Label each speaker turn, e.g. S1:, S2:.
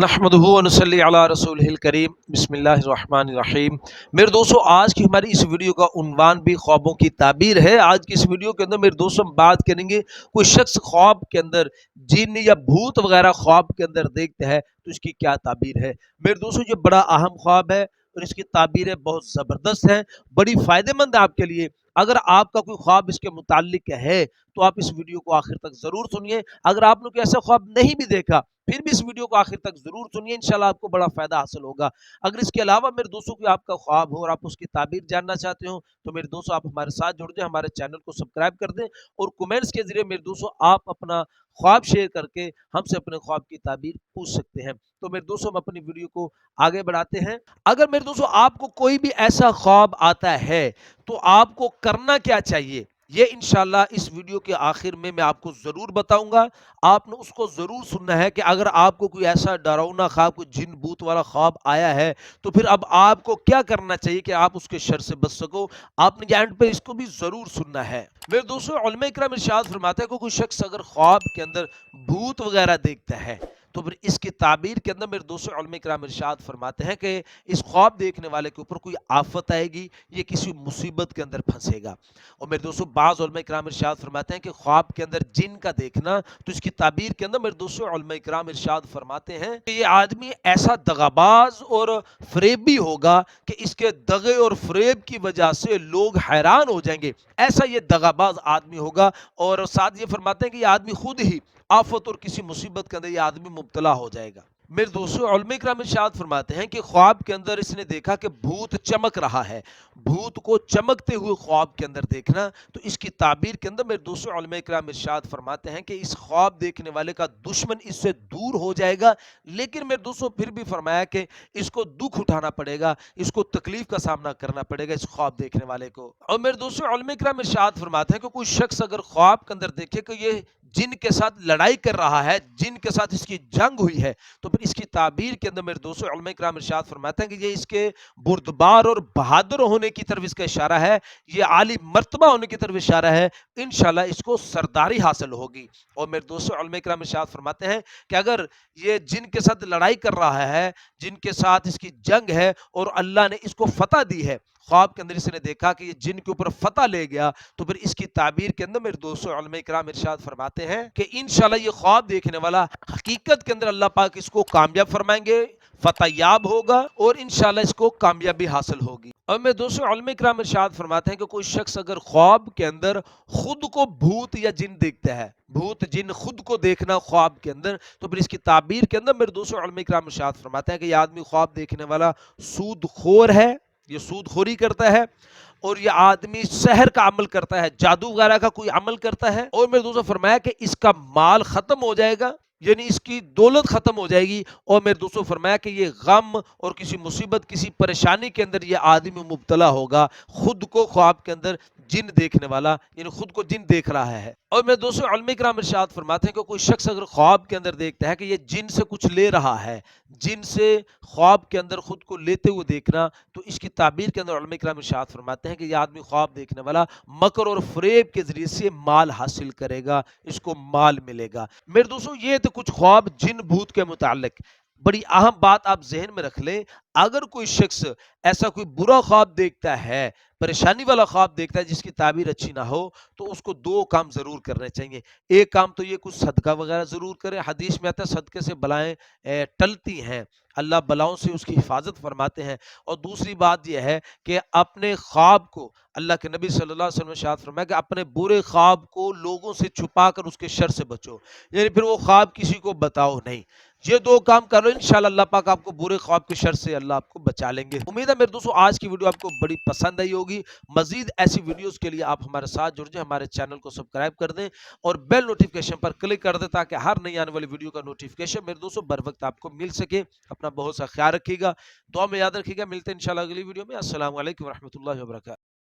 S1: نحمدہ و نصلی علی رسولہ الکریم بسم اللہ الرحمن الرحیم۔ میرے دوستوں، آج کی ہماری اس ویڈیو کا عنوان بھی خوابوں کی تعبیر ہے۔ آج کی اس ویڈیو کے اندر میرے دوستوں ہم بات کریں گے، کوئی شخص خواب کے اندر جن یا بھوت وغیرہ خواب کے اندر دیکھتا ہے تو اس کی کیا تعبیر ہے۔ میرے دوستوں، یہ بڑا اہم خواب ہے اور اس کی تعبیریں بہت زبردست ہیں، بڑی فائدہ مند ہے آپ کے لیے۔ اگر آپ کا کوئی خواب اس کے متعلق ہے تو آپ اس ویڈیو کو آخر تک ضرور سنیے۔ اگر آپ نے کوئی ایسا خواب نہیں بھی دیکھا پھر بھی اس ویڈیو کو آخر تک ضرور سنیے، انشاءاللہ آپ کو بڑا فائدہ حاصل ہوگا۔ اگر اس کے علاوہ میرے دوستوں کو آپ کا خواب ہو اور آپ اس کی تعبیر جاننا چاہتے ہو تو میرے دوستوں آپ ہمارے ساتھ جڑ جائیں، ہمارے چینل کو سبسکرائب کر دیں اور کومنٹس کے ذریعے میرے دوستوں آپ اپنا خواب شیئر کر کے ہم سے اپنے خواب کی تعبیر پوچھ سکتے ہیں۔ تو میرے دوستوں ہم اپنی ویڈیو کو آگے بڑھاتے ہیں۔ اگر میرے دوستوں آپ کو کوئی بھی ایسا خواب آتا ہے تو آپ کو کرنا کیا چاہیے، یہ انشاءاللہ اس ویڈیو کے آخر میں آپ کو ضرور بتاؤں گا۔ آپ نے اس کو ضرور سننا ہے کہ اگر آپ کو کوئی ایسا ڈراؤنا خواب، کوئی جن بوت والا خواب آیا ہے تو پھر اب آپ کو کیا کرنا چاہیے کہ آپ اس کے شر سے بچ سکو۔ آپ نے اینڈ پہ اس کو بھی ضرور سننا ہے۔ میرے دوستوں، علماء کرام ارشاد فرماتے ہیں کہ کوئی شخص اگر خواب کے اندر بھوت وغیرہ دیکھتا ہے تو پھر اس کی تعبیر کے اندر میرے دوستوں علماء کرام ارشاد فرماتے ہیں کہ اس خواب دیکھنے والے کے اوپر کوئی آفت آئے گی، یہ کسی مصیبت کے اندر پھنسے گا۔ اور میرے دوستوں بعض علماء کرام ارشاد فرماتے ہیں کہ خواب کے اندر جن کا دیکھنا، تو اس کی تعبیر کے اندر میرے دوستوں علماء کرام ارشاد فرماتے ہیں کہ یہ آدمی ایسا دغاباز اور فریبی ہوگا کہ اس کے دغے اور فریب کی وجہ سے لوگ حیران ہو جائیں گے۔ ایسا یہ دغاباز آدمی ہوگا، اور ساتھ یہ فرماتے ہیں کہ یہ آدمی خود ہی آفت اور کسی مصیبت کے اندر یہ آدمی مبتلا ہو جائے گا۔ میرے دوستوں علماء کرام ارشاد فرماتے ہیں کہ خواب کے اندر اس نے دیکھا کہ بھوت چمک رہا ہے۔ بھوت کو چمکتے ہوئے خواب کے اندر دیکھنا، تو اس کی تعبیر کے اندر میرے دوستوں علماء کرام ارشاد فرماتے ہیں کہ اس خواب دیکھنے والے کا دشمن اس سے دور ہو جائے گا، لیکن میرے دوستوں پھر بھی فرمایا کہ اس کو دکھ اٹھانا پڑے گا، اس کو تکلیف کا سامنا کرنا پڑے گا اس خواب دیکھنے والے کو۔ اور میرے دوستوں علماء کرام ارشاد فرماتے ہیں کہ کوئی شخص اگر خواب کے اندر دیکھے کہ یہ جن کے ساتھ لڑائی کر رہا ہے، جن کے ساتھ اس کی جنگ ہوئی ہے، تو پھر اس کی تعبیر کے اندر میرے دوستوں علماء کرام ارشاد فرماتے ہیں کہ یہ اس کے بردبار اور بہادر ہونے کی طرف اس کا اشارہ ہے، یہ عالی مرتبہ ہونے کی طرف اشارہ ہے، انشاءاللہ اس کو سرداری حاصل ہوگی۔ اور میرے دوستوں علماء کرام ارشاد فرماتے ہیں کہ اگر یہ جن کے ساتھ لڑائی کر رہا ہے، جن کے ساتھ اس کی جنگ ہے اور اللہ نے اس کو فتح دی ہے، خواب کے اندر اس نے دیکھا کہ یہ جن کے اوپر فتح لے گیا، تو پھر اس کی تعبیر کے اندر میرے دوستوں علماء کرام ارشاد فرماتے ہیں کہ انشاءاللہ یہ خواب دیکھنے والا حقیقت کے اندر اللہ پاک اس کو کامیاب فرمائیں گے، فتح یاب ہوگا اور انشاءاللہ اس کو کامیابی حاصل ہوگی۔ اور میں دوستوں علماء کرام ارشاد فرماتے ہیں کہ کوئی شخص اگر خواب کے اندر خود کو بھوت یا جن دیکھتا ہے، بھوت جن خود کو دیکھنا خواب کے اندر، تو پھر اس کی تعبیر کے اندر میرے دوستوں علماء کرام ارشاد فرماتے ہیں کہ یہ آدمی خواب دیکھنے والا سود خور ہے، یہ سود خوری کرتا ہے، اور یہ آدمی سحر کا عمل کرتا ہے، جادو وغیرہ کا کوئی عمل کرتا ہے، اور میرے دوستوں فرمایا کہ اس کا مال ختم ہو جائے گا، یعنی اس کی دولت ختم ہو جائے گی، اور میرے دوستوں فرمایا کہ یہ غم اور کسی مصیبت، کسی پریشانی کے اندر یہ آدمی مبتلا ہوگا، خود کو خواب کے اندر جن دیکھنے والا، یعنی خود کو جن دیکھ رہا ہے۔ اور میرے دوستوں علماء کرام ارشاد فرماتے ہیں کہ کوئی شخص اگر خواب کے اندر دیکھتا ہے کہ یہ جن سے کچھ لے رہا ہے، جن سے خواب کے اندر خود کو لیتے ہوئے دیکھنا، تو اس کی تعبیر کے اندر علماء کرام ارشاد فرماتے ہیں کہ یہ آدمی خواب دیکھنے والا مکر اور فریب کے ذریعے سے مال حاصل کرے گا، اس کو مال ملے گا۔ میرے دوستوں یہ تو کچھ خواب جن بھوت کے متعلق۔ بڑی اہم بات آپ ذہن میں رکھ لیں، اگر کوئی شخص ایسا کوئی برا خواب دیکھتا ہے، پریشانی والا خواب دیکھتا ہے جس کی تعبیر اچھی نہ ہو، تو اس کو دو کام ضرور کرنے چاہیے۔ ایک کام تو یہ کچھ صدقہ وغیرہ ضرور کرے، حدیث میں آتا ہے صدقے سے بلائیں ٹلتی ہیں، اللہ بلاؤں سے اس کی حفاظت فرماتے ہیں۔ اور دوسری بات یہ ہے کہ اپنے خواب کو، اللہ کے نبی صلی اللہ علیہ وسلم نے ارشاد فرمایا کہ اپنے برے خواب کو لوگوں سے چھپا کر اس کے شر سے بچو، یعنی پھر وہ خواب کسی کو بتاؤ نہیں۔ یہ دو کام کر لو، انشاءاللہ اللہ پاک آپ کو برے خواب کے شر سے اللہ آپ کو بچا لیں گے۔ امید ہے میرے دوستوں آج کی ویڈیو آپ کو بڑی پسند آئی ہوگی۔ مزید ایسی ویڈیوز کے لیے آپ ہمارے ساتھ جڑ جائیں، ہمارے چینل کو سبسکرائب کر دیں اور بیل نوٹیفیکیشن پر کلک کر دیں تاکہ ہر نئی آنے والی ویڈیو کا نوٹیفیکیشن میرے دوستوں بر وقت آپ کو مل سکے۔ اپنا بہت سا خیال رکھیے گا، دعا میں یاد رکھیے گا۔ ملتے ہیں انشاءاللہ اگلی ویڈیو میں۔ السلام علیکم ورحمۃ اللہ وبرکاتہ۔